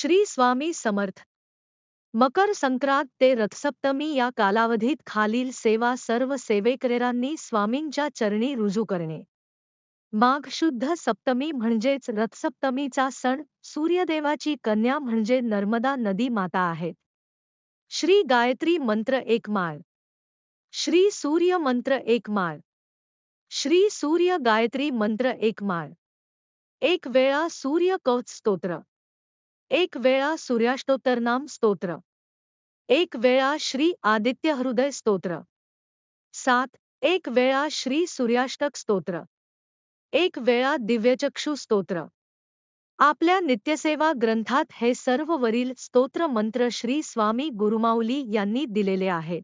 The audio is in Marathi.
श्री स्वामी समर्थ. मकर संक्रांत ते रथसप्तमी या कालावधीत खालील सेवा सर्व सेवेकऱ्यांनी स्वामींच्या चरणी रुजू करणे. माघ शुद्ध सप्तमी म्हणजेच रथसप्तमीचा सण सूर्यदेवाची कन्या म्हणजे नर्मदा नदी माता आहेत. श्री गायत्री मंत्र एक माळ. श्री सूर्य मंत्र एक माळ. श्री सूर्य गायत्री मंत्र एक माळ. एक वेळा सूर्य कवच स्तोत्र. एक वेळा सूर्याष्टोत्तरनाम स्तोत्र. एक वेळा श्री आदित्य हृदय स्तोत्र. 7. एक वेळा श्री सूर्याष्टक स्तोत्र. एक वेळा दिव्यचक्षु स्तोत्र. आपल्या नित्यसेवा ग्रंथात हे सर्व वरील स्तोत्र मंत्र श्री स्वामी गुरुमाऊली यांनी दिलेले आहेत.